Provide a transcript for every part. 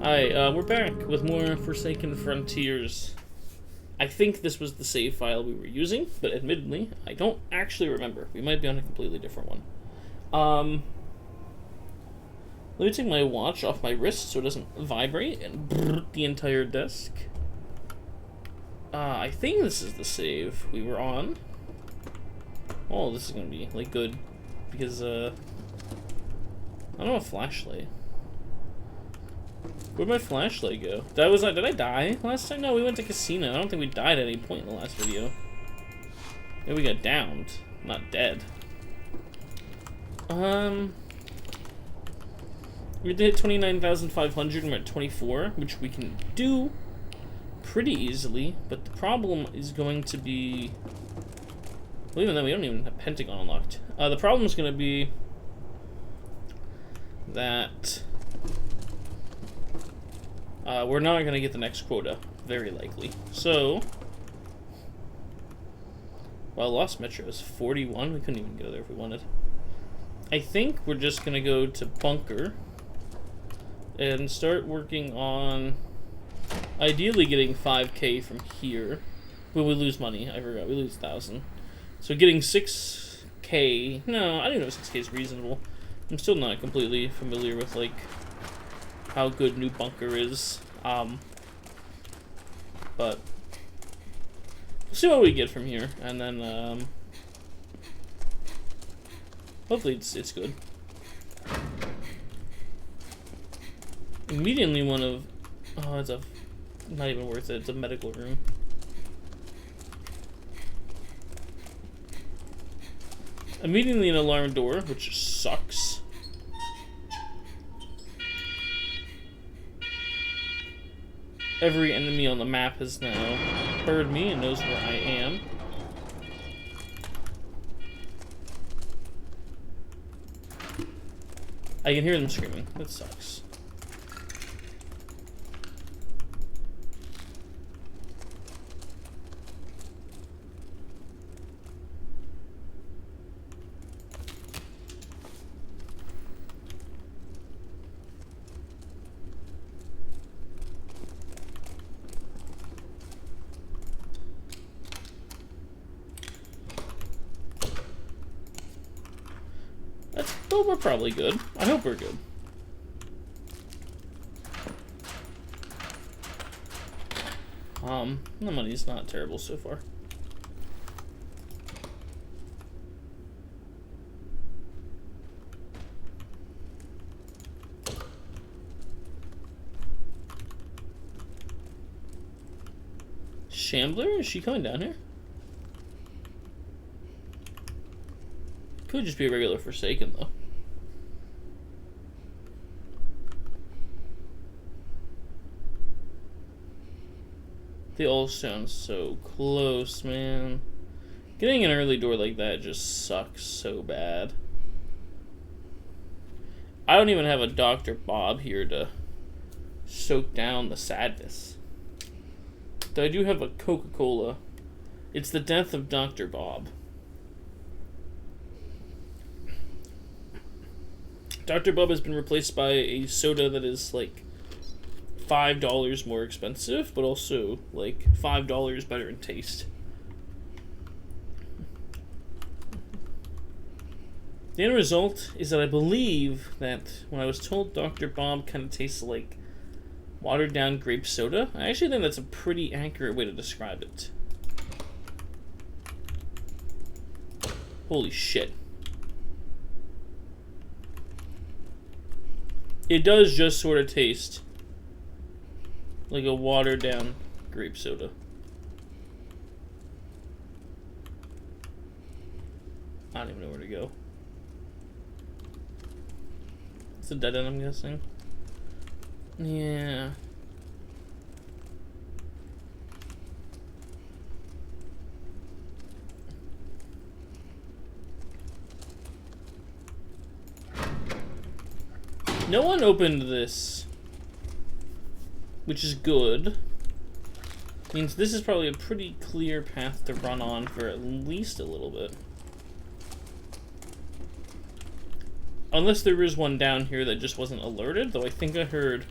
Hi, we're back with more Forsaken Frontiers. I think this was the save file we were using, but admittedly, I don't actually remember. We might be on a completely different one. Let me take my watch off my wrist so it doesn't vibrate and brrr the entire desk. I think this is the save we were on. Oh, this is gonna be, like, good. Because, I don't know a flashlight. Where'd my flashlight go? Did I die last time? No, we went to casino. I don't think we died at any point in the last video. Maybe we got downed. Not dead. We did 29,500 and we're at 24, which we can do pretty easily, but the problem is going to be... Well, even though we don't even have Pentagon unlocked. The problem is going to be that we're not going to get the next quota, very likely. So, well, Lost Metro is 41. We couldn't even go there if we wanted. I think we're just going to go to Bunker and start working on ideally getting 5K from here. But we lose money. I forgot. We lose 1,000. So getting 6K... No, I don't know if 6K is reasonable. I'm still not completely familiar with, like, how good New Bunker is. But we'll see what we get from here, and then hopefully it's good. Immediately one of it's not even worth it. It's a medical room. Immediately an alarm door, which sucks. Every enemy on the map has now heard me and knows where I am. I can hear them screaming. That sucks. Well, we're probably good. I hope we're good. The money's not terrible so far. Shambler? Is she coming down here? Could just be a regular Forsaken, though. They all sound so close, man. Getting an early door like that just sucks so bad. I don't even have a Dr. Bob here to soak down the sadness. Though I do have a Coca-Cola. It's the death of Dr. Bob. Dr. Bob has been replaced by a soda that is like $5 more expensive, but also like $5 better in taste. The end result is that I believe that when I was told Dr. Bob kind of tastes like watered down grape soda, I actually think that's a pretty accurate way to describe it. Holy shit. It does just sort of taste like a watered down grape soda. I don't even know where to go. It's a dead end, I'm guessing. Yeah. No one opened this, which is good. Means this is probably a pretty clear path to run on for at least a little bit. Unless there is one down here that just wasn't alerted, though I think I heard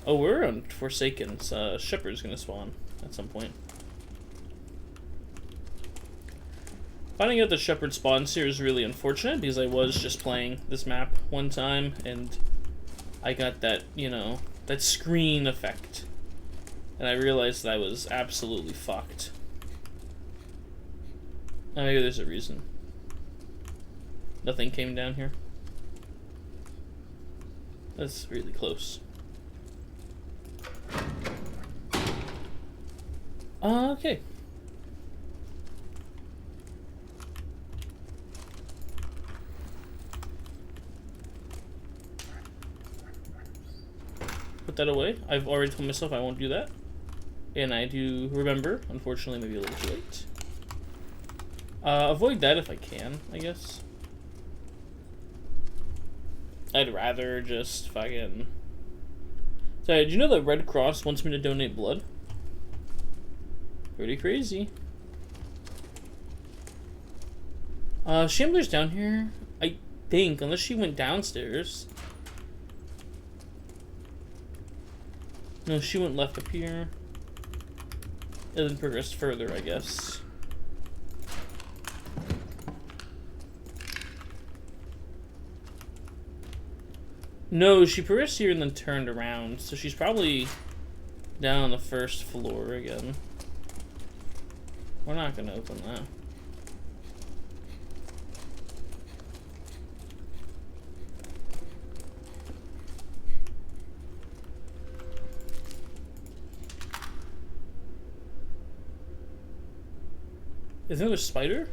Oh, we're on Forsaken. Shepherd's gonna spawn at some point. Finding out that Shepherd spawns here is really unfortunate because I was just playing this map one time and I got that, you know, that screen effect. And I realized that I was absolutely fucked. Oh, maybe there's a reason. Nothing came down here. That's really close. Okay. Put that away. I've already told myself I won't do that. And I do remember, unfortunately, maybe a little too late. Avoid that if I can, I guess. I'd rather just fucking... Sorry, did you know that Red Cross wants me to donate blood? Pretty crazy. Shambler's down here, I think, unless she went downstairs. No, she went left up here. And then progressed further, I guess. No, she progressed here and then turned around, so she's probably down on the first floor again. We're not gonna open that. Is there another spider?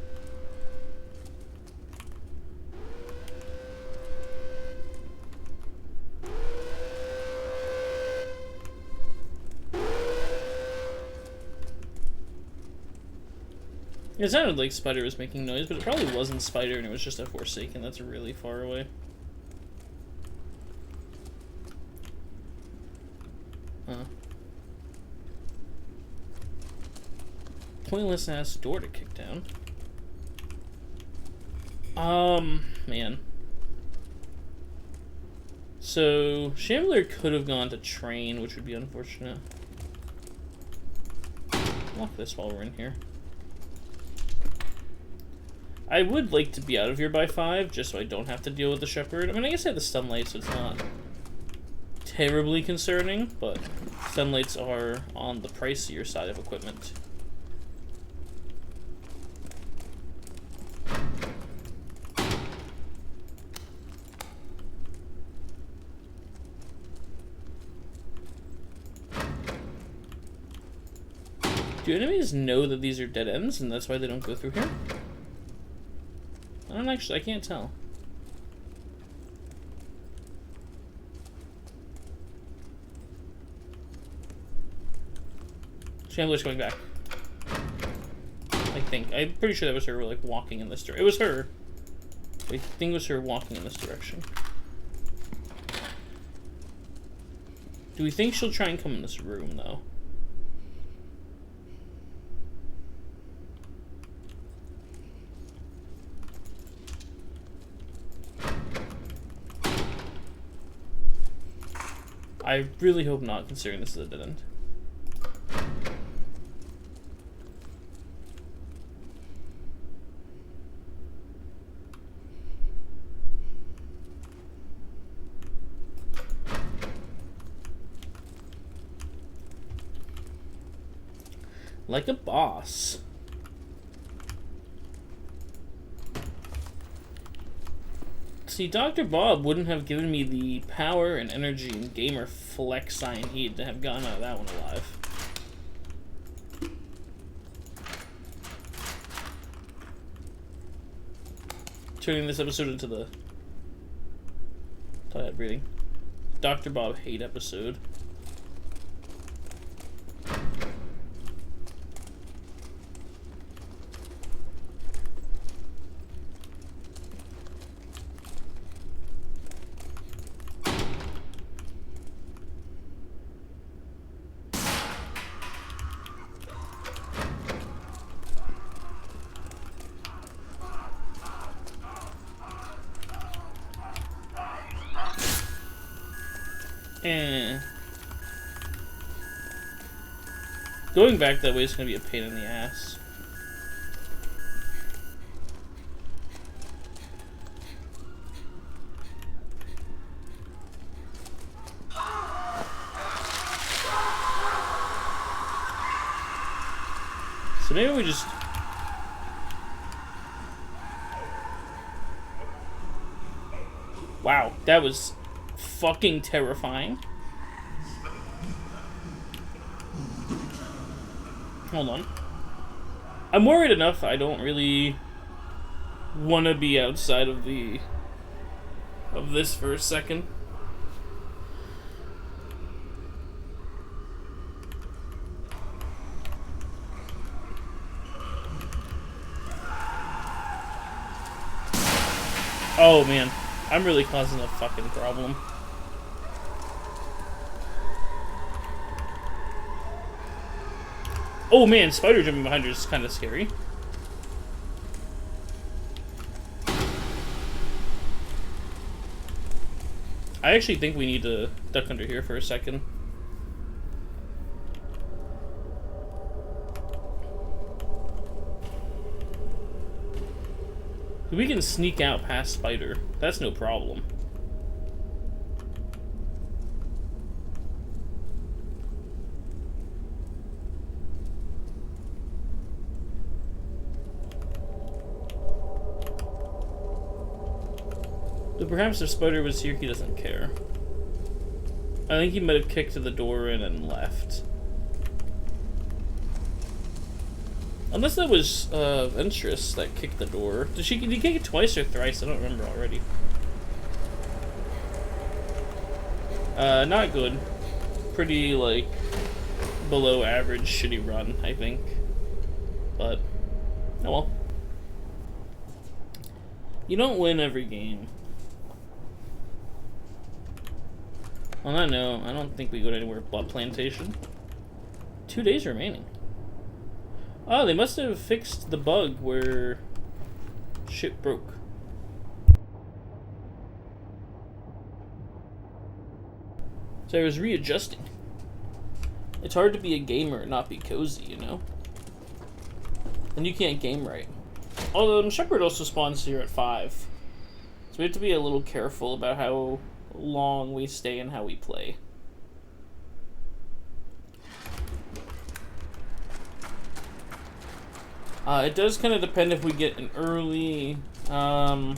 It sounded like Spider was making noise, but it probably wasn't Spider and it was just a Forsaken that's really far away. Huh. Pointless ass door to kick down. Man. So, Shambler could have gone to train, which would be unfortunate. Lock this while we're in here. I would like to be out of here by 5, just so I don't have to deal with the Shepherd. I mean, I guess I have the Stunlight, so it's not terribly concerning, but Stunlights are on the pricier side of equipment. Do enemies know that these are dead ends, and that's why they don't go through here? I can't tell. Shambler's going back. I think. I'm pretty sure that was her, like, walking in this direction. It was her. I think it was her walking in this direction. Do we think she'll try and come in this room, though? I really hope not, considering this is a dead end. Like a boss. See, Dr. Bob wouldn't have given me the power and energy and gamer flex I need to have gotten out of that one alive. Turning this episode into the... Tired breathing. Dr. Bob hate episode. Going back that way is going to be a pain in the ass. So maybe we just... Wow, that was fucking terrifying. Hold on. I'm worried enough I don't really want to be outside of this for a second. Oh man, I'm really causing a fucking problem. Oh man, spider jumping behind her is kind of scary. I actually think we need to duck under here for a second. We can sneak out past spider. That's no problem. But perhaps if Spider was here, he doesn't care. I think he might have kicked the door in and left. Unless that was Ventress that kicked the door. Did he kick it twice or thrice? I don't remember already. Not good. Pretty, like, below average shitty run, I think. But, oh well. You don't win every game. On that note, I don't think we go anywhere but Plantation. 2 days remaining. Oh, they must have fixed the bug where shit broke. So I was readjusting. It's hard to be a gamer and not be cozy, you know? And you can't game right. Although Shepherd also spawns here at 5. So we have to be a little careful about how long we stay and how we play. It does kind of depend if we get an early what am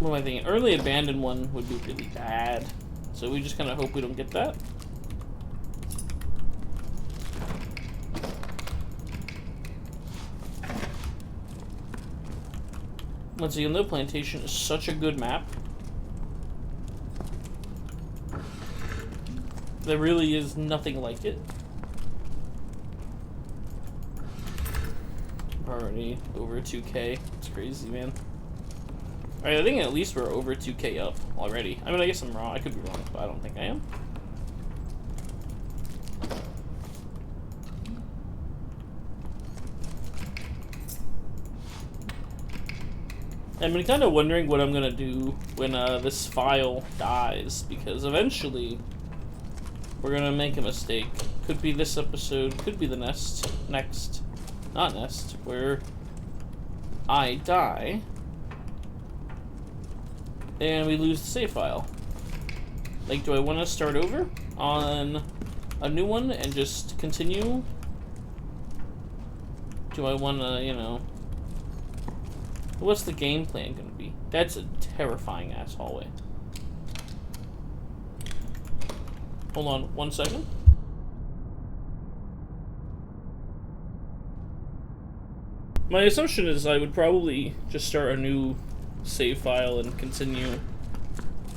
I thinking? Early abandoned one would be really bad. So we just kind of hope we don't get that. Once again, though, Plantation is such a good map. There really is nothing like it. Already over 2K. It's crazy, man. Alright, I think at least we're over 2K up already. I mean, I guess I'm wrong. I could be wrong, but I don't think I am. I've been kind of wondering what I'm gonna do when this file dies, because eventually we're gonna make a mistake. Could be this episode, could be the next, where I die and we lose the save file. Like, do I want to start over on a new one and just continue? Do I want to, you know... What's the game plan gonna be? That's a terrifying ass hallway. Hold on 1 second. My assumption is I would probably just start a new save file and continue.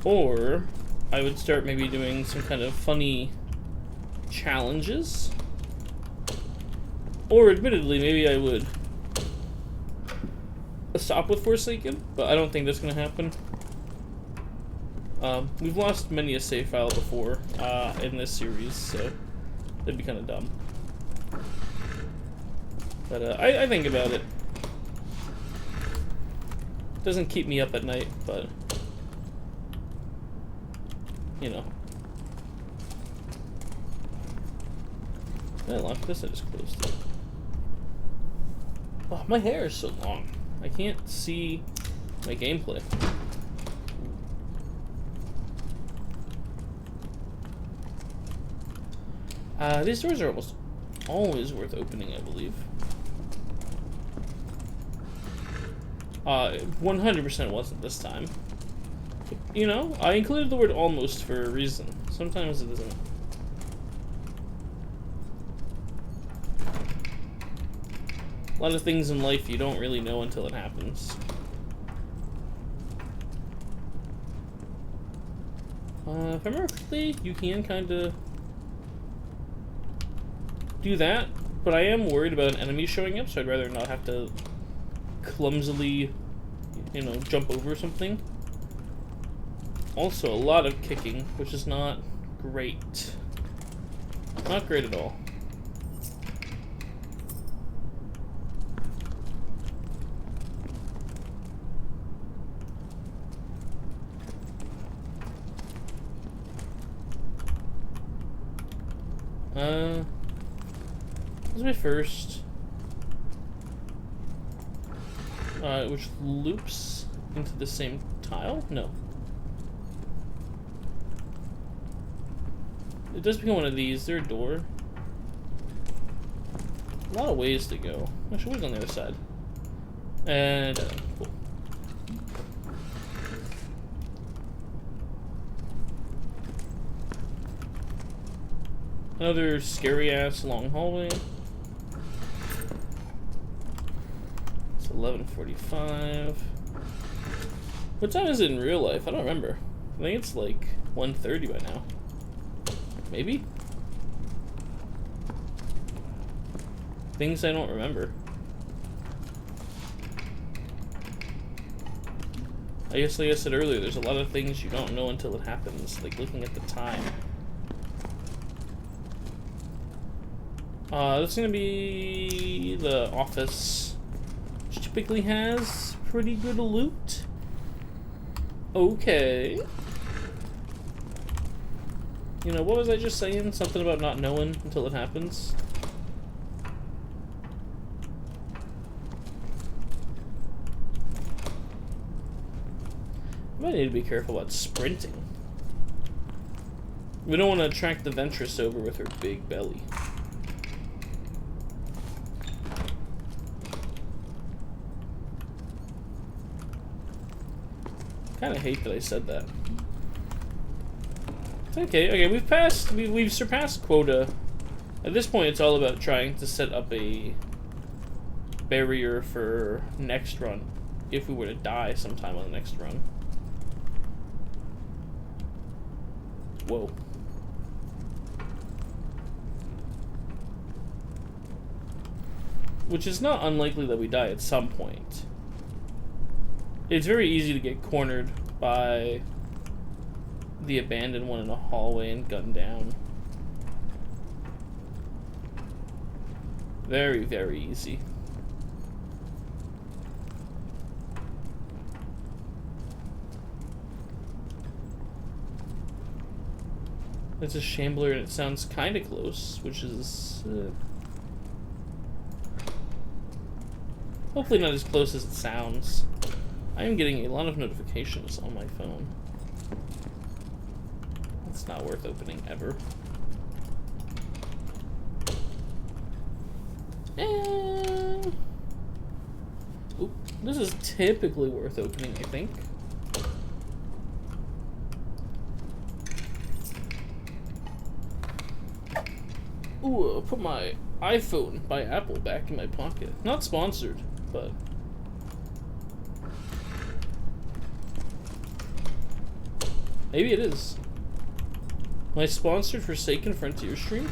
Or I would start maybe doing some kind of funny challenges. Or admittedly, maybe I would stop with Forsaken, but I don't think that's going to happen. We've lost many a save file before in this series, so that'd be kind of dumb. But I think about it. Doesn't keep me up at night, but you know. Did I lock this? I just closed it. Oh, my hair is so long. I can't see my gameplay. These doors are almost always worth opening, I believe. 100% wasn't this time. You know, I included the word almost for a reason. Sometimes it isn't. A lot of things in life you don't really know until it happens. If I remember correctly, you can kind of do that, but I am worried about an enemy showing up, so I'd rather not have to clumsily, you know, jump over something. Also, a lot of kicking, which is not great. Not great at all. This is my first. Which loops into the same tile? No. It does become one of these. Is there a door? A lot of ways to go. Actually, what's on the other side? And, cool. Another scary-ass long hallway. It's 11:45. What time is it in real life? I don't remember. I think it's like 1:30 by now. Maybe? Things I don't remember. I guess, like I said earlier, there's a lot of things you don't know until it happens, like looking at the time. That's gonna be the office, which typically has pretty good loot. Okay. You know, what was I just saying? Something about not knowing until it happens? I might need to be careful about sprinting. We don't want to attract the Ventress over with her big belly. Kind of hate that I said that. Okay, we've surpassed quota. At this point, it's all about trying to set up a barrier for next run, if we were to die sometime on the next run. Whoa. Which is not unlikely that we die at some point. It's very easy to get cornered by the abandoned one in a hallway and gunned down. Very, very easy. It's a shambler and it sounds kind of close, which is hopefully not as close as it sounds. I am getting a lot of notifications on my phone. It's not worth opening ever. And oop, this is typically worth opening, I think. Ooh, I'll put my iPhone by Apple back in my pocket. Not sponsored, but maybe it is. My sponsored Forsaken Frontier stream?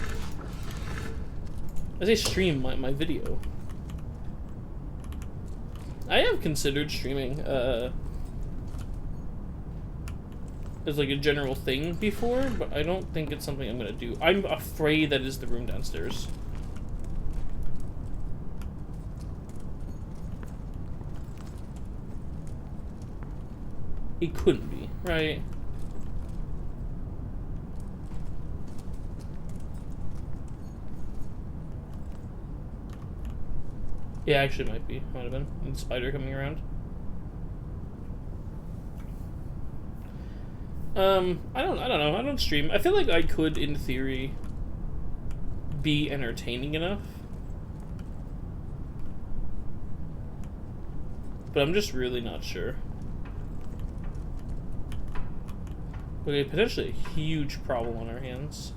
I say stream, my video. I have considered streaming as like a general thing before, but I don't think it's something I'm gonna do. I'm afraid that is the room downstairs. It couldn't be, right? Yeah, actually might be. Might have been. And spider coming around. I don't know. I don't stream. I feel like I could, in theory, be entertaining enough. But I'm just really not sure. Okay, potentially a huge problem on our hands.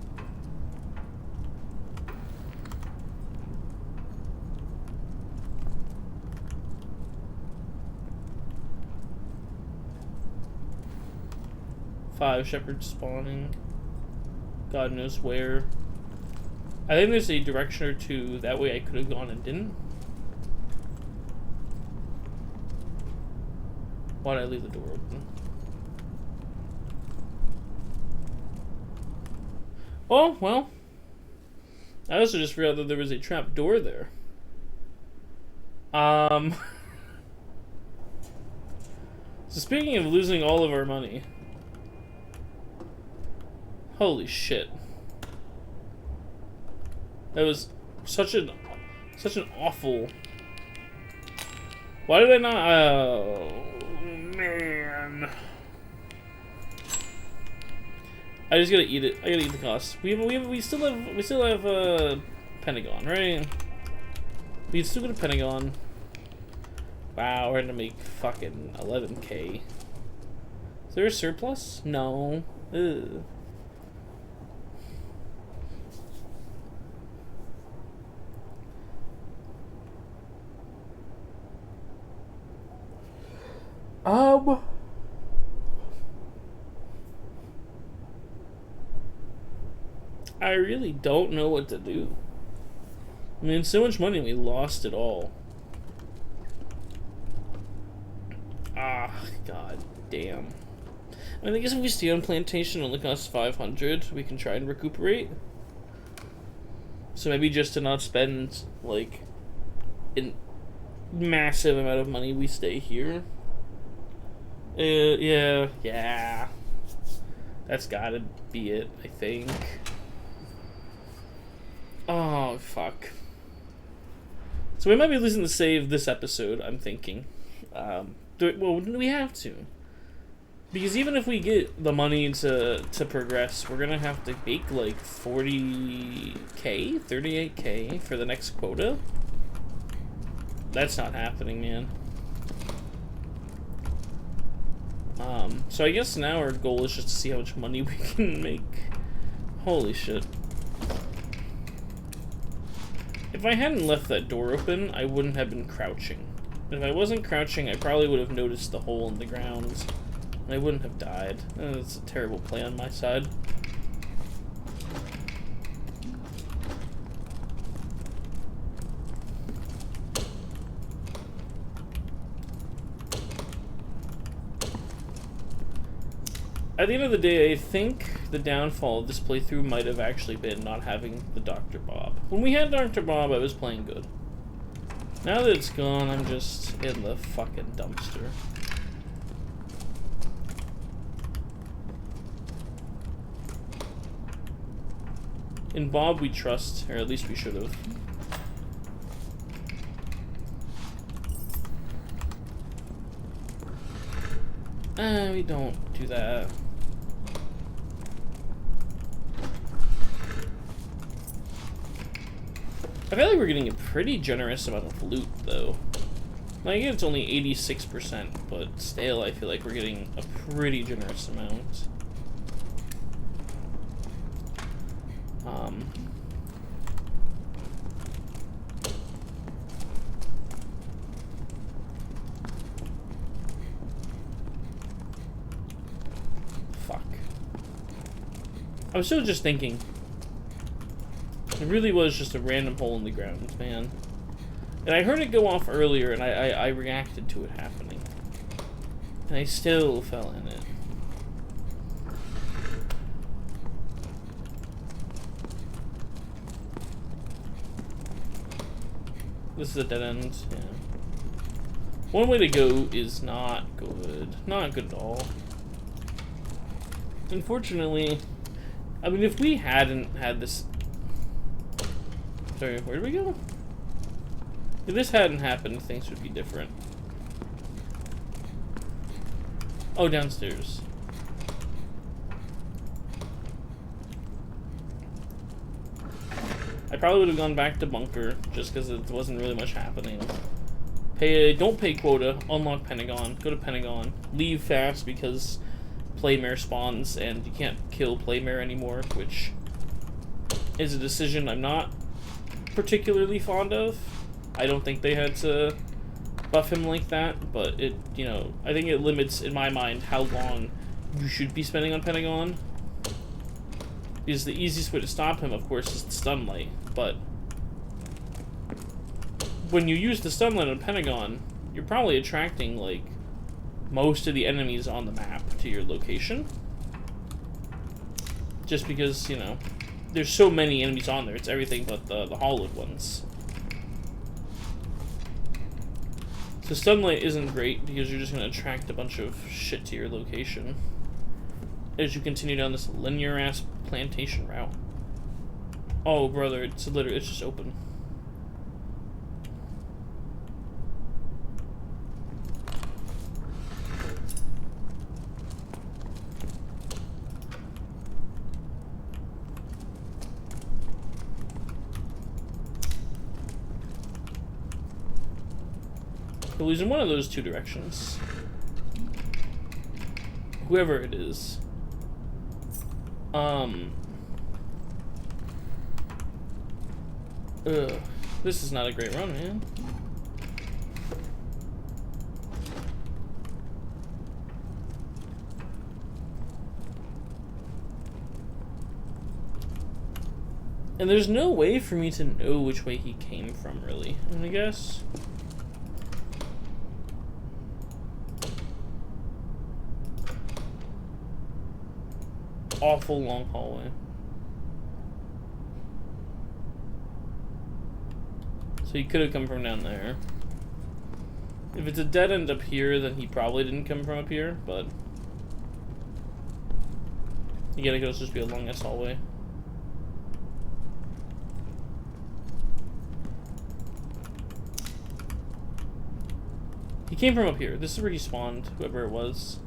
Five shepherds spawning. God knows where. I think there's a direction or two that way I could have gone and didn't. Why did I leave the door open? Oh, well. I also just realized that there was a trap door there. So speaking of losing all of our money. Holy shit. That was such an awful... Why did I not... Oh, man. I just gotta eat it. I gotta eat the cost. We still have Pentagon, right? We still got a Pentagon. Wow, we're gonna make fucking 11K. Is there a surplus? No. Ugh. I really don't know what to do. I mean, so much money, we lost it all. Ah, god damn. I mean, I guess if we stay on plantation, it only costs 500. We can try and recuperate. So maybe just to not spend, like, a massive amount of money, we stay here. Yeah. That's gotta be it, I think. Oh, fuck. So we might be losing the save this episode, I'm thinking. Well, we have to. Because even if we get the money to progress, we're gonna have to make like 40K, 38K for the next quota. That's not happening, man. So I guess now our goal is just to see how much money we can make. Holy shit. If I hadn't left that door open, I wouldn't have been crouching. If I wasn't crouching, I probably would have noticed the hole in the ground. And I wouldn't have died. That's a terrible play on my side. At the end of the day, I think the downfall of this playthrough might have actually been not having the Dr. Bob. When we had Dr. Bob, I was playing good. Now that it's gone, I'm just in the fucking dumpster. In Bob we trust, or at least we should have. We don't do that. I feel like we're getting a pretty generous amount of loot, though. Like, it's only 86%, but still, I feel like we're getting a pretty generous amount. Fuck. I was still just thinking. It really was just a random hole in the ground, man. And I heard it go off earlier, and I reacted to it happening. And I still fell in it. This is a dead end, yeah. One way to go is not good. Not good at all. Unfortunately, I mean, if we hadn't had this... Sorry, where did we go? If this hadn't happened, things would be different. Oh, downstairs. I probably would have gone back to bunker, just because it wasn't really much happening. Don't pay quota, unlock Pentagon, go to Pentagon, leave fast because Playmare spawns and you can't kill Playmare anymore, which is a decision I'm not particularly fond of. I don't think they had to buff him like that, but it, you know, I think it limits, in my mind, how long you should be spending on Pentagon. Because the easiest way to stop him, of course, is the stun light, but when you use the stun light on Pentagon, you're probably attracting, like, most of the enemies on the map to your location. Just because, you know, there's so many enemies on there, it's everything but the hollowed ones. So stun light isn't great because you're just going to attract a bunch of shit to your location as you continue down this linear-ass plantation route. Oh, brother, it's just open. We're losing one of those two directions. Whoever it is. This is not a great run, man. And there's no way for me to know which way he came from, really. I mean, I guess. Awful long hallway. So he could have come from down there. If it's a dead end up here, then he probably didn't come from up here, but again, it could just be a long ass hallway. He came from up here. This is where he spawned, whoever it was.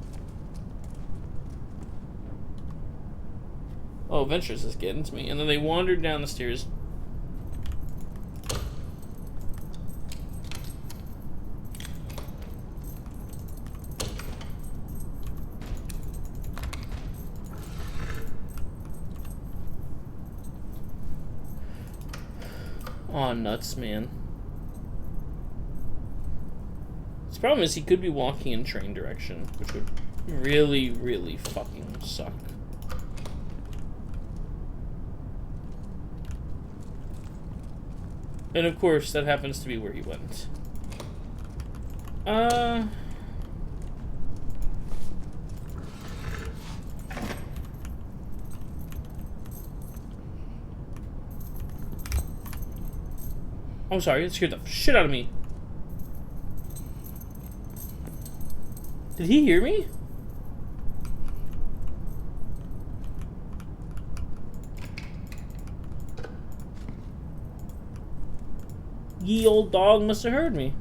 Oh, Ventures is getting to me. And then they wandered down the stairs. Aw, nuts, man. His problem is he could be walking in train direction, which would really, really fucking suck. And of course, that happens to be where he went. I'm sorry, it scared the shit out of me. Did he hear me? Ye old dog must have heard me.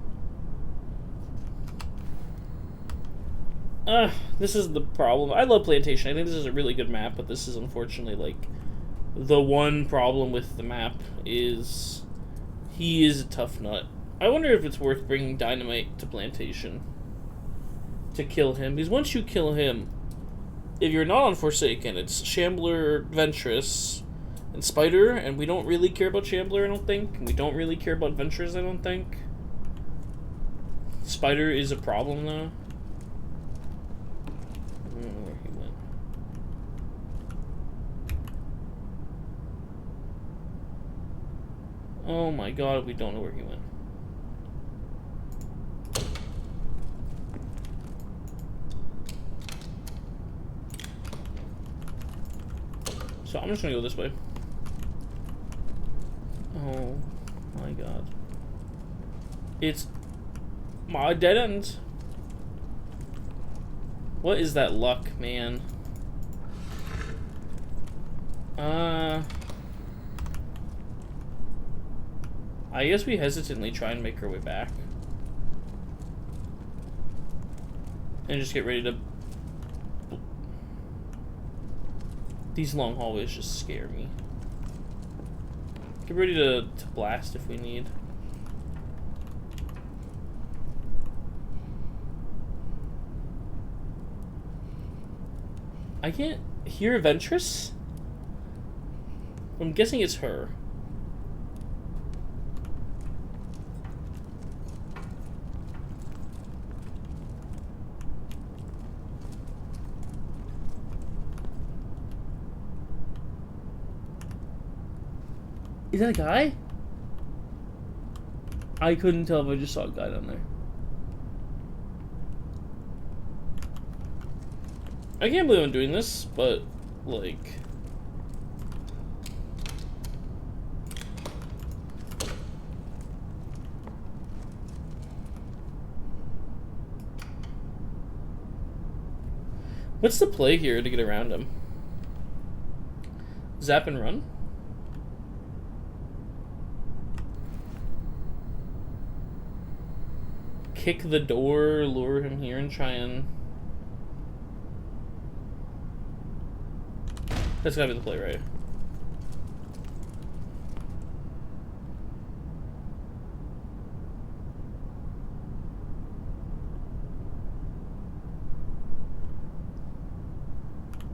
This is the problem. I love Plantation. I think this is a really good map, but this is unfortunately, like, the one problem with the map is he is a tough nut. I wonder if it's worth bringing Dynamite to Plantation to kill him. Because once you kill him, if you're not on Forsaken, it's Shambler, Ventress, and Spider, and we don't really care about Shambler, I don't think. And we don't really care about Ventress, I don't think. Spider is a problem, though. I don't know where he went. Oh my god, we don't know where he went. So I'm just gonna go this way. Oh my god. It's my dead end. What is that luck, man? I guess we hesitantly try and make our way back. And just get ready to... These long hallways just scare me. Get ready to blast if we need. I can't hear Ventress? I'm guessing it's her. Is that a guy? I couldn't tell if I just saw a guy down there. I can't believe I'm doing this, but, like... What's the play here to get around him? Zap and run? Kick the door, lure him here, and try and... That's gotta be the play, right?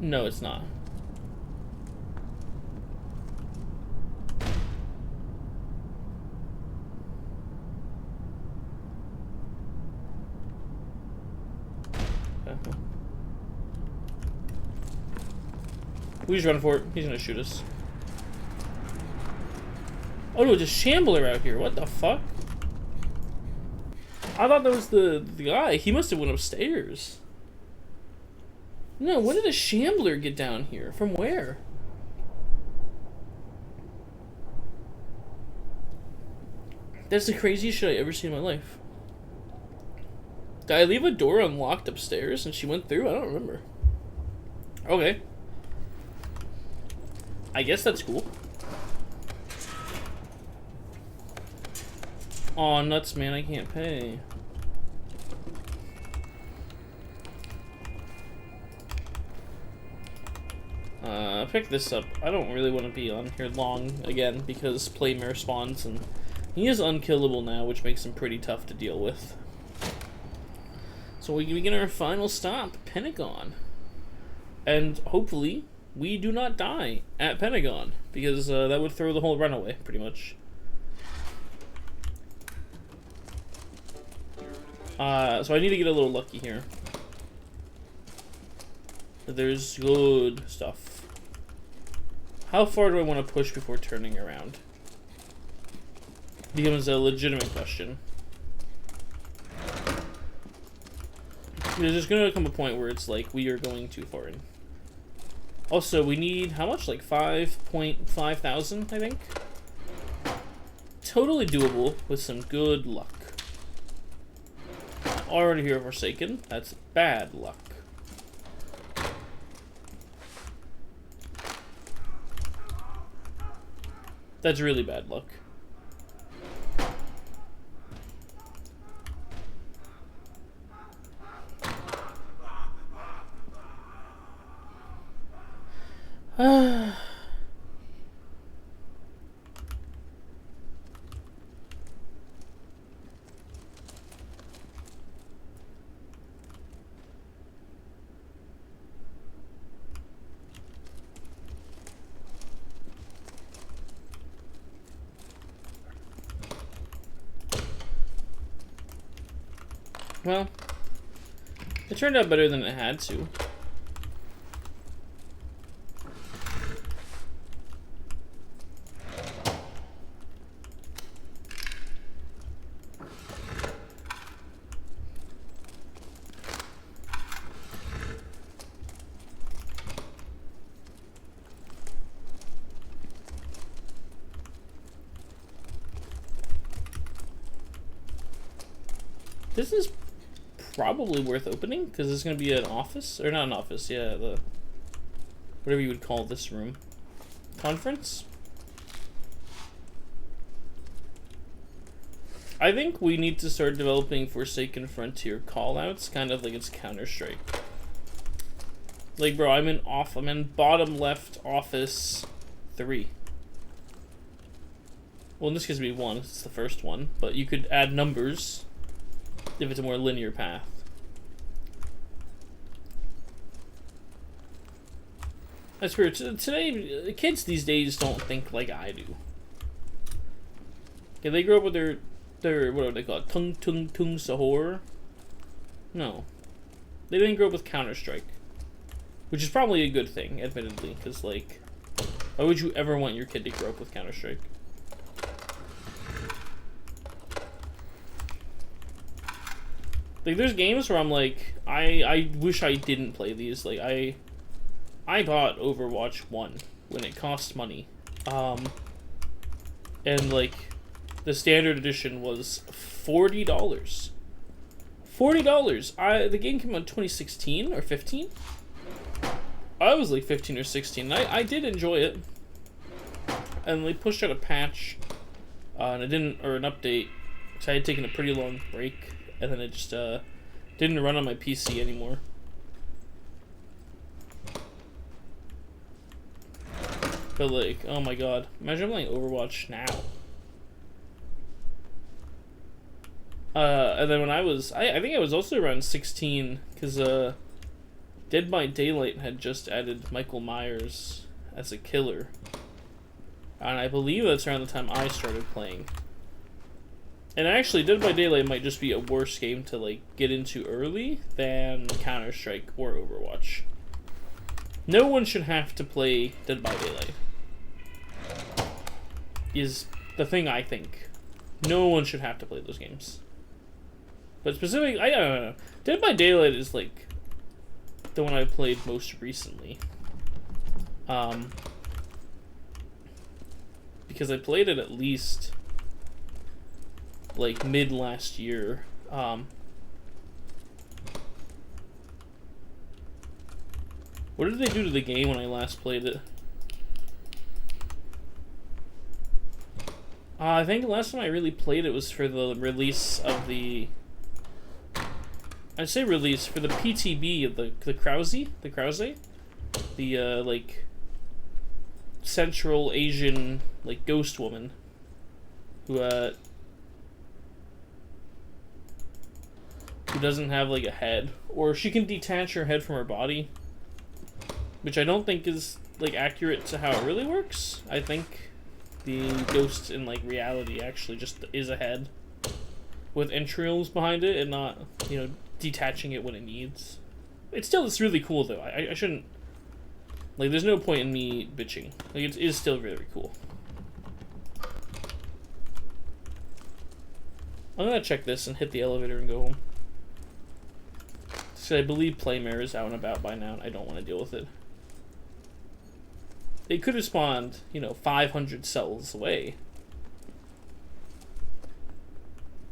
No, it's not. Okay. We just run for it. He's gonna shoot us. Oh no, it's a shambler out here. What the fuck? I thought that was the guy. He must have went upstairs. No, when did a shambler get down here? From where? That's the craziest shit I ever seen in my life. Did I leave a door unlocked upstairs and she went through? I don't remember. Okay. I guess that's cool. Aw, nuts, man, I can't pay. Pick this up. I don't really want to be on here long again because Playmare spawns and he is unkillable now, which makes him pretty tough to deal with. So we begin our final stop, Pentagon. And hopefully we do not die at Pentagon because that would throw the whole run away, pretty much. So I need to get a little lucky here. There's good stuff. How far do I want to push before turning around? Becomes a legitimate question. There's just gonna come a point where it's like we are going too far in. Also, we need how much? Like 5.5 thousand, I think. Totally doable with some good luck. Already here Forsaken. That's bad luck. That's really bad luck. Well, it turned out better than it had to. This is probably worth opening because it's going to be an office, or not an office, yeah, the whatever you would call this room. Conference? I think we need to start developing Forsaken Frontier callouts, kind of like it's Counter-Strike. Like, bro, I'm in bottom left office 3. Well, in this case, it'd be 1. It's the first one, but you could add numbers if it's a more linear path. That's weird. Today, kids these days don't think like I do. Yeah, they grow up with their what do they call it? Tung sahur? No. They didn't grow up with Counter-Strike. Which is probably a good thing, admittedly, because, like, why would you ever want your kid to grow up with Counter-Strike? Like, there's games where I'm like, I wish I didn't play these. Like, I bought Overwatch 1 when it cost money. And, like, the standard edition was $40. $40! The game came out in 2016 or 15? I was like 15 or 16. I did enjoy it. And they pushed out a patch, and it didn't, or an update, so I had taken a pretty long break, and then it just didn't run on my PC anymore. But like, oh my god, imagine playing Overwatch now. And then when I think I was also around 16, because Dead by Daylight had just added Michael Myers as a killer. And I believe that's around the time I started playing. And actually, Dead by Daylight might just be a worse game to, like, get into early than Counter-Strike or Overwatch. No one should have to play Dead by Daylight. Is the thing I think. No one should have to play those games. But specifically, I don't know. Dead by Daylight is, like, the one I played most recently. Because I played it at least like mid last year. What did they do to the game when I last played it? I think the last time I really played it was for the release of the... I'd say release for the PTB of the Krause? The Krause? The, like, Central Asian, like, ghost woman. Who doesn't have, like, a head. Or she can detach her head from her body. Which I don't think is, like, accurate to how it really works. I think the ghost in, like, reality actually just is a head. With entrails behind it and not, you know, detaching it when it needs. It's really cool though. I shouldn't, like, there's no point in me bitching. Like, it is still very cool. I'm gonna check this and hit the elevator and go home. So I believe Playmare is out and about by now and I don't want to deal with it. It could have spawned, you know, 500 cells away.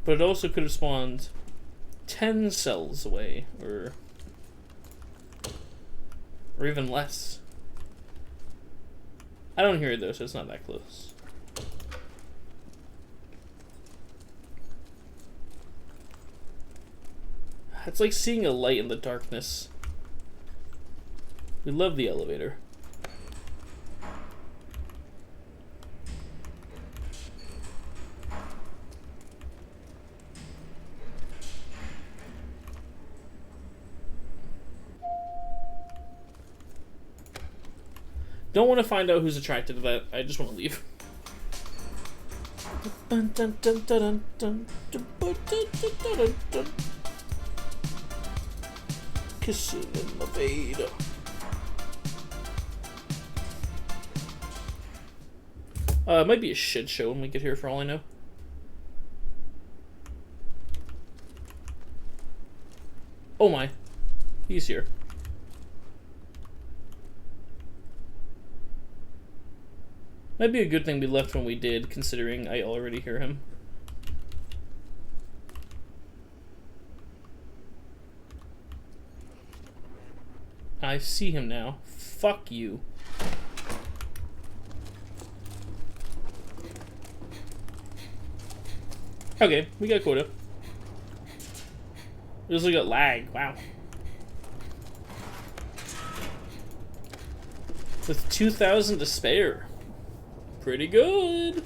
But it also could have spawned 10 cells away, or even less. I don't hear it though, so it's not that close. It's like seeing a light in the darkness. We love the elevator. Don't want to find out who's attracted to that. I just want to leave. Kissing in the Vader. It might be a shit show when we get here for all I know. Oh my. He's here. Might be a good thing we left when we did, considering I already hear him. I see him now. Fuck you. Okay, we got quota. We also got lag. Wow. With 2,000 to spare. Pretty good.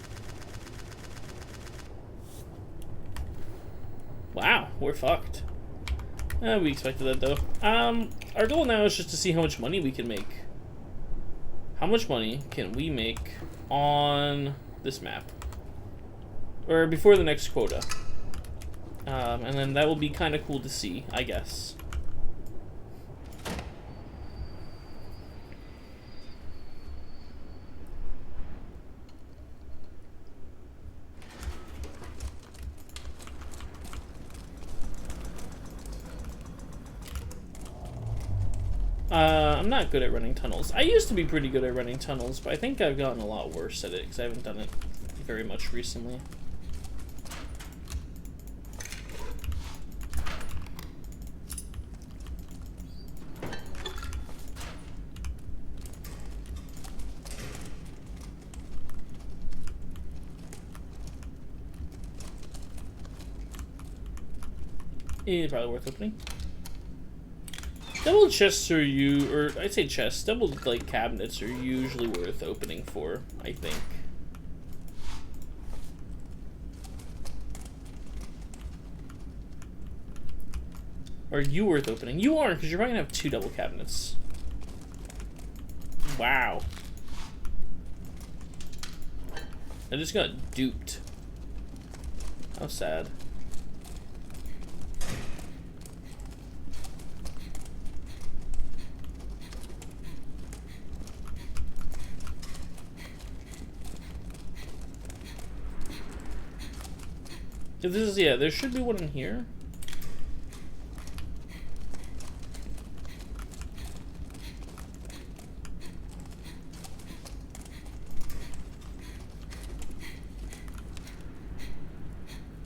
Wow, we're fucked. We expected that though. Our goal now is just to see how much money we can make. How much money can we make on this map? Or before the next quota. And then that will be kind of cool to see, I guess. I'm not good at running tunnels. I used to be pretty good at running tunnels, but I think I've gotten a lot worse at it because I haven't done it very much recently. Probably worth opening. Double chests are or I'd say chests, double like cabinets are usually worth opening for, I think. Are you worth opening? You aren't, because you're probably gonna have 2 double cabinets. Wow. I just got duped. How sad. This is, yeah, there should be one in here.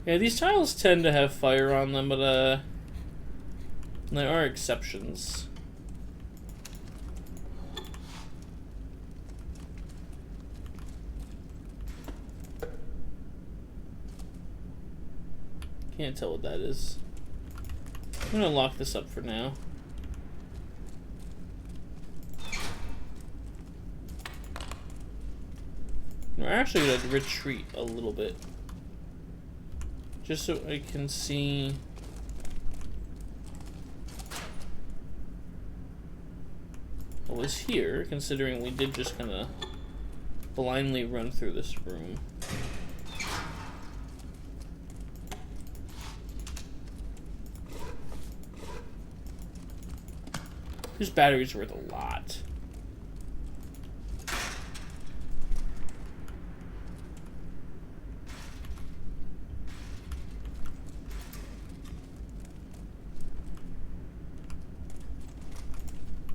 Yeah, these tiles tend to have fire on them, but there are exceptions. Can't tell what that is. I'm gonna lock this up for now. We're actually gonna retreat a little bit. Just so I can see what was here, considering we did just kind of blindly run through this room. This battery's worth a lot.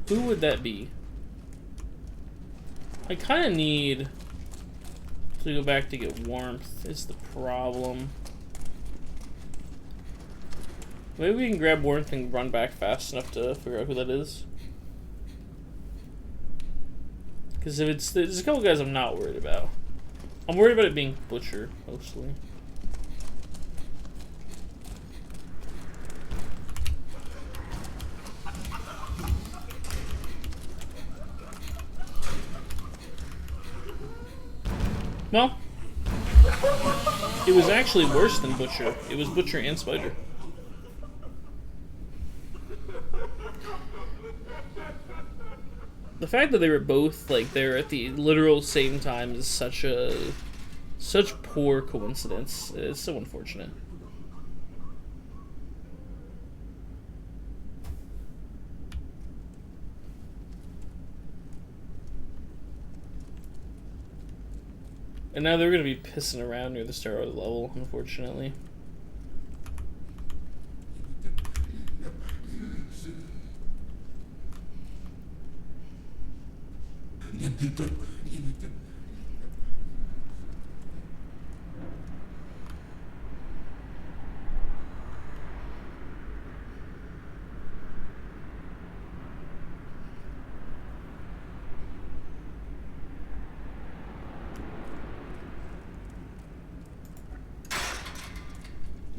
Who would that be? I kind of need to go back to get warmth, is the problem. Maybe we can grab warmth and run back fast enough to figure out who that is. Because if it's, there's a couple guys I'm not worried about. I'm worried about it being Butcher, mostly. Well, it was actually worse than Butcher. It was Butcher and Spider. The fact that they were both like there at the literal same time is such poor coincidence. It's so unfortunate. And now they're gonna be pissing around near the steroid level, unfortunately.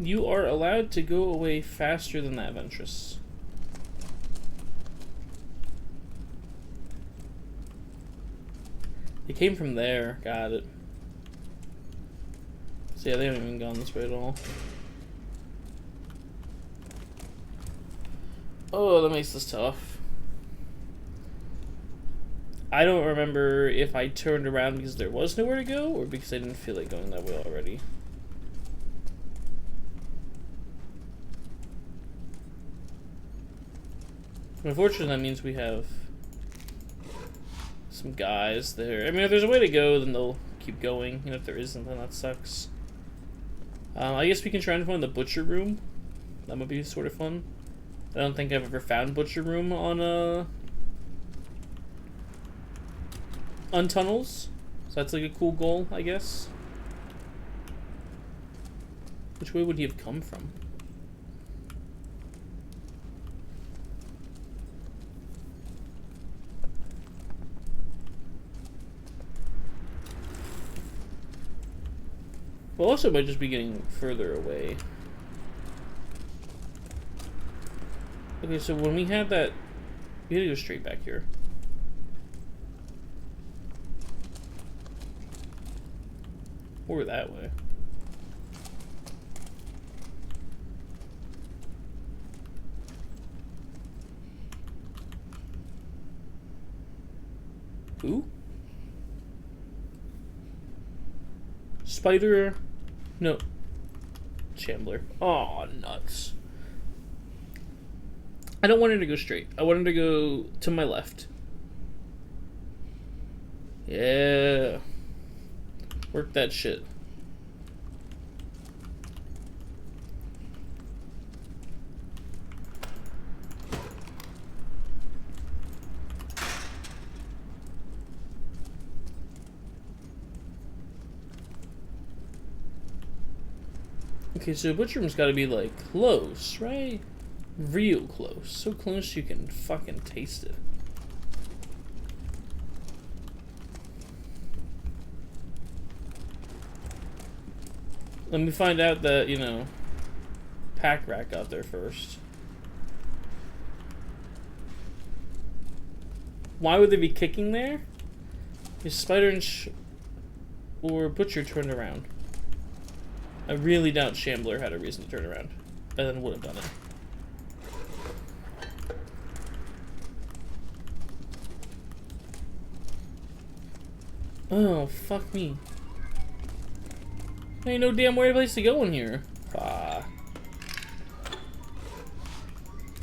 You are allowed to go away faster than that, Ventress. It came from there. Got it. So yeah, they haven't even gone this way at all. Oh, that makes this tough. I don't remember if I turned around because there was nowhere to go or because I didn't feel like going that way already. Unfortunately, that means we have some guys there. I mean, if there's a way to go, then they'll keep going. And if there isn't, then that sucks. I guess we can try and find the butcher room. That would be sort of fun. I don't think I've ever found butcher room on tunnels. So that's like a cool goal, I guess. Which way would he have come from? Well, also might just be getting further away. Okay, so when we had that, we had to go straight back here. Or that way. Who? Spider? No. Shambler. Aw, nuts. I don't want her to go straight. I want her to go to my left. Yeah. Work that shit. Okay, so butcher room's gotta be like close, right? Real close. So close you can fucking taste it. Let me find out that, you know, pack rat got there first. Why would they be kicking there? Is Spider and or Butcher turned around? I really doubt Shambler had a reason to turn around, and then would have done it. Oh, fuck me. Ain't no damn weird place to go in here. Ah.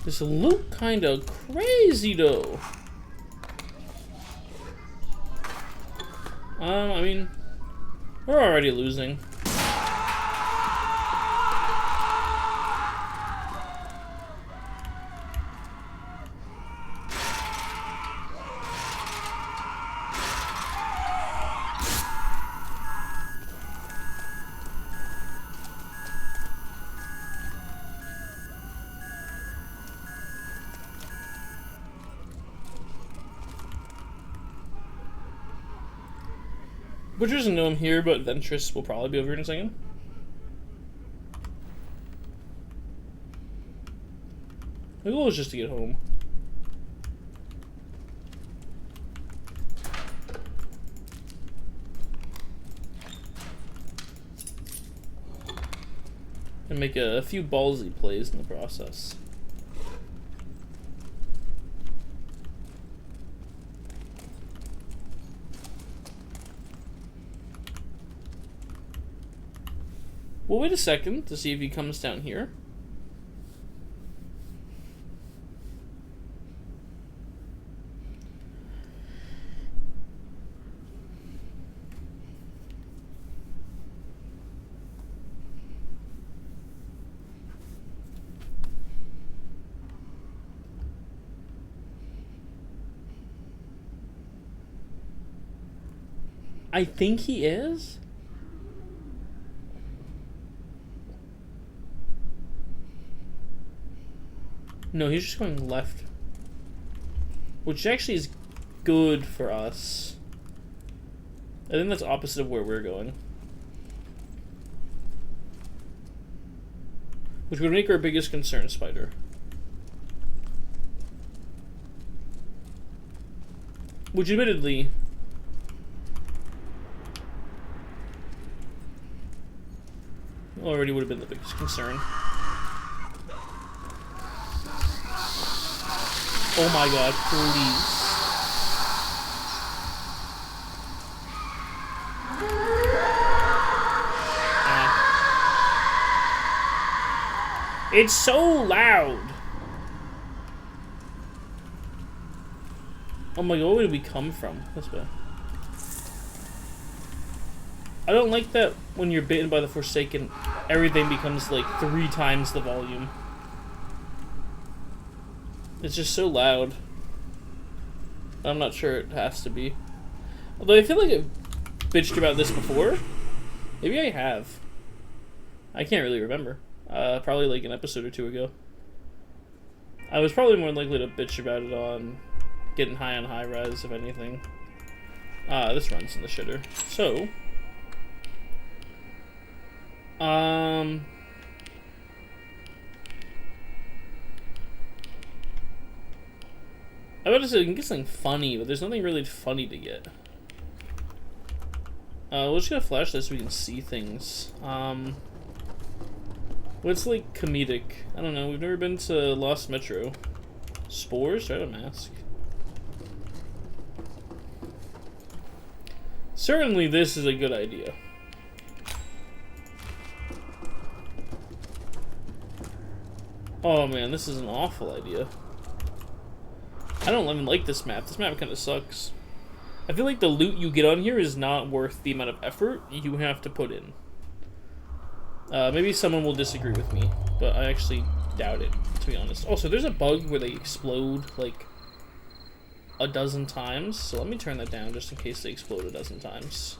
This look kinda crazy though. I mean, we're already losing. Butcher doesn't know I'm here, but Ventress will probably be over here in a second. My goal is just to get home. And make a few ballsy plays in the process. We'll wait a second to see if he comes down here. I think he is. No, he's just going left. Which actually is good for us. I think that's opposite of where we're going. Which would make our biggest concern, Spider. Which admittedly... already would have been the biggest concern. Oh my god, please. It's so loud. Oh my god, where did we come from? This way. I don't like that when you're bitten by the Forsaken, everything becomes like 3 times the volume. It's just so loud. I'm not sure it has to be. Although I feel like I've bitched about this before. Maybe I have. I can't really remember. Probably like an episode or 2 ago. I was probably more likely to bitch about it on getting high on high res, if anything. This runs in the shitter. So, I'm about to say, I can get something funny, but there's nothing really funny to get. We'll just get a flashlight so we can see things. What's like comedic? I don't know, we've never been to Lost Metro. Spores? Try to mask. Certainly this is a good idea. Oh man, this is an awful idea. I don't even like this map. This map kind of sucks. I feel like the loot you get on here is not worth the amount of effort you have to put in. Maybe someone will disagree with me, but I actually doubt it, to be honest. Also, there's a bug where they explode, like, a dozen times, so let me turn that down just in case they explode a dozen times.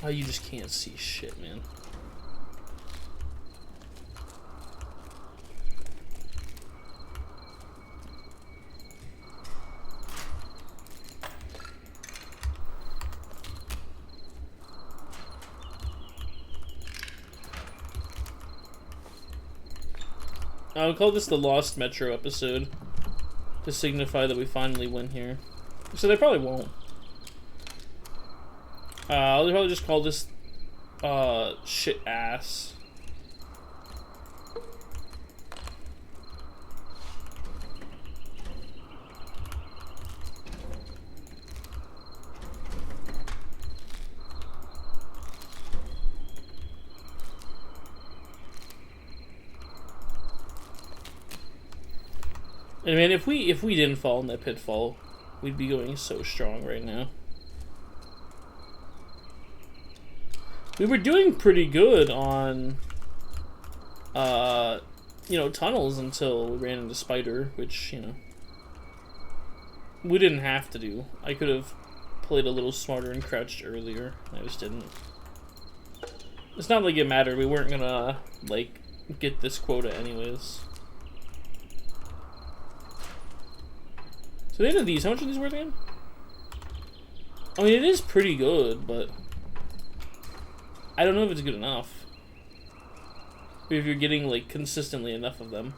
Oh, you just can't see shit, man. I'll call this the Lost Metro episode to signify that we finally win here. So they probably won't. I'll probably just call this shit ass. I mean, if we didn't fall in that pitfall, we'd be going so strong right now. We were doing pretty good on, you know, tunnels until we ran into Spider, which, you know, we didn't have to do. I could have played a little smarter and crouched earlier. I just didn't. It's not like it mattered. We weren't gonna, like, get this quota anyways. So the end of these, how much are these worth again? I mean, it is pretty good, but I don't know if it's good enough. If you're getting, like, consistently enough of them.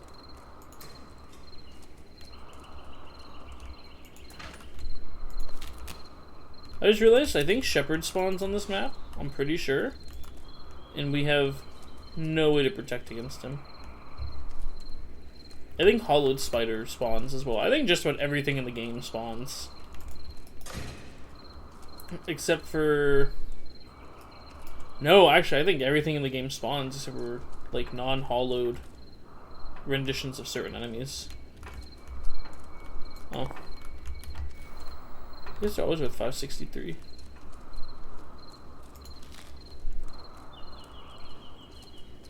I just realized, I think Shepherd spawns on this map. I'm pretty sure. And we have no way to protect against him. I think Hollowed Spider spawns as well. I think just about everything in the game spawns. Except for... No, actually, I think everything in the game spawns except for, like, non-hollowed renditions of certain enemies. Oh. I guess they're always with 563.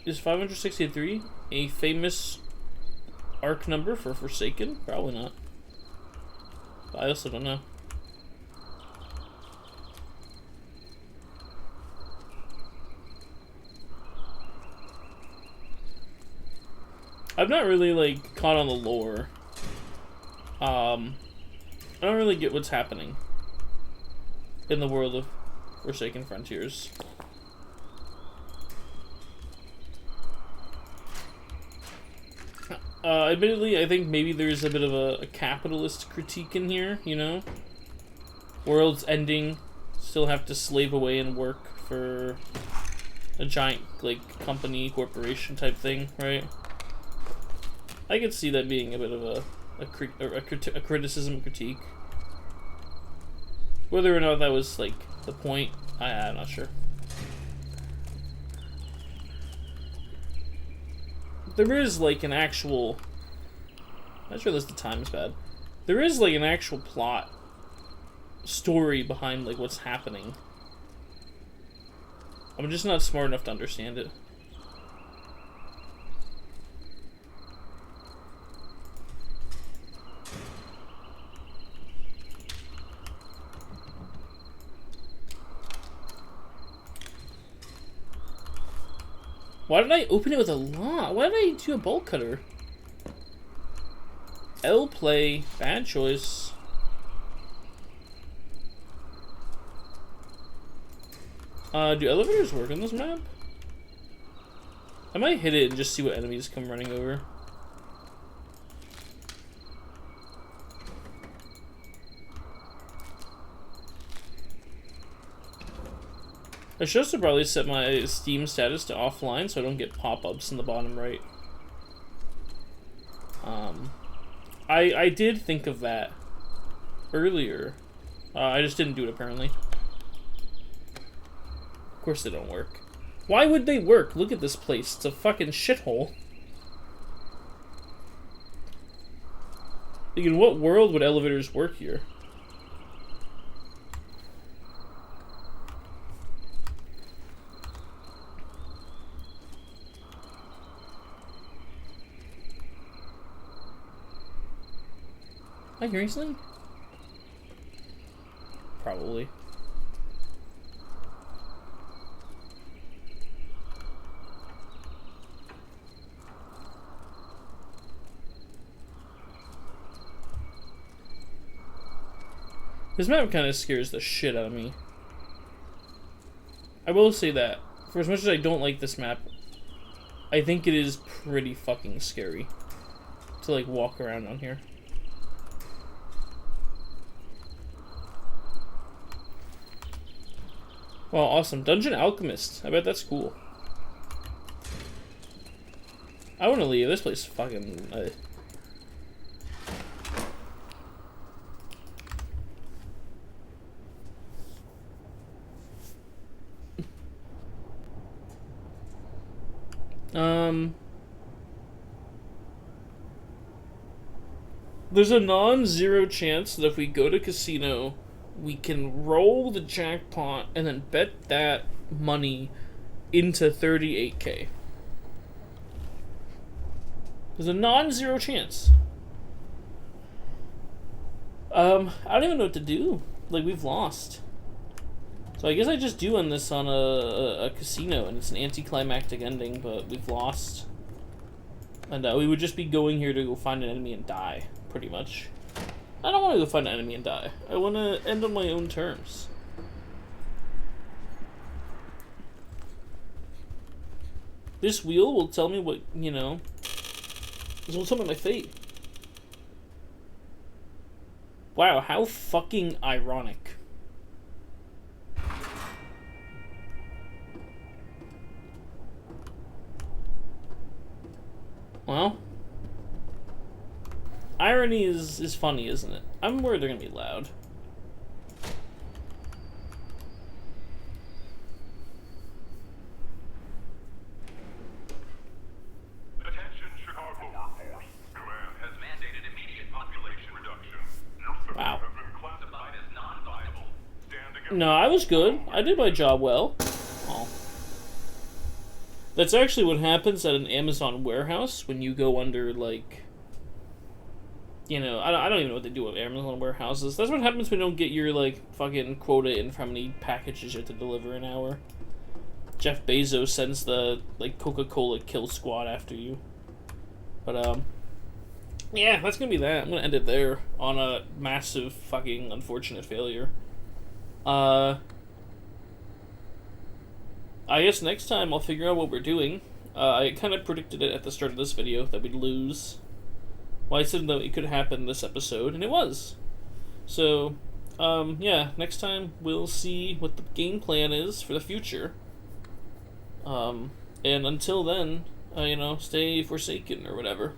Is 563 a famous arc number for Forsaken? Probably not. But I also don't know. I've not really, like, caught on the lore. I don't really get what's happening in the world of Forsaken Frontiers. Admittedly, I think maybe there's a bit of a capitalist critique in here, you know? World's ending, still have to slave away and work for a giant, like, company, corporation type thing, right? I could see that being a bit of a criticism, critique. Whether or not that was, like, the point, I'm not sure. There is, like, an actual... I'm not sure the time's bad. There is, like, an actual plot story behind, like, what's happening. I'm just not smart enough to understand it. Why did I open it with a lock? Why did I do a bolt cutter? L play, bad choice. Do elevators work on this map? I might hit it and just see what enemies come running over. I should also probably set my Steam status to offline so I don't get pop-ups in the bottom right. I did think of that earlier. I just didn't do it apparently. Of course they don't work. Why would they work? Look at this place. It's a fucking shithole. Like, in what world would elevators work here? Am I hearing something? Probably. This map kind of scares the shit out of me. I will say that. For as much as I don't like this map, I think it is pretty fucking scary to, like, walk around on here. Well, awesome. Dungeon Alchemist. I bet that's cool. I want to leave. This place is fucking... There's a non-zero chance that if we go to casino, we can roll the jackpot and then bet that money into 38K. There's a non-zero chance. I don't even know what to do. Like, we've lost. So I guess I just do end this on a casino, and it's an anticlimactic ending, but we've lost. And we would just be going here to go find an enemy and die, pretty much. I don't want to go find an enemy and die. I want to end on my own terms. This wheel will tell me what, you know... This will tell me my fate. Wow, how fucking ironic. Well, irony is funny, isn't it? I'm worried they're gonna be loud. Attention, Chicago workforce. Command has mandated immediate population reduction. Your city Wow. has been classified as non-viable. Standing No, I was good. I did my job well. Oh. That's actually what happens at an Amazon warehouse when you go under, like... You know, I don't even know what they do with Amazon warehouses. That's what happens when you don't get your, like, fucking quota in for how many packages you have to deliver an hour. Jeff Bezos sends the, like, Coca-Cola kill squad after you. But, yeah, that's gonna be that. I'm gonna end it there on a massive fucking unfortunate failure. I guess next time I'll figure out what we're doing. I kind of predicted it at the start of this video that we'd lose. Well, I said that it could happen this episode, and it was. So, yeah, next time we'll see what the game plan is for the future. And until then, stay Forsaken or whatever.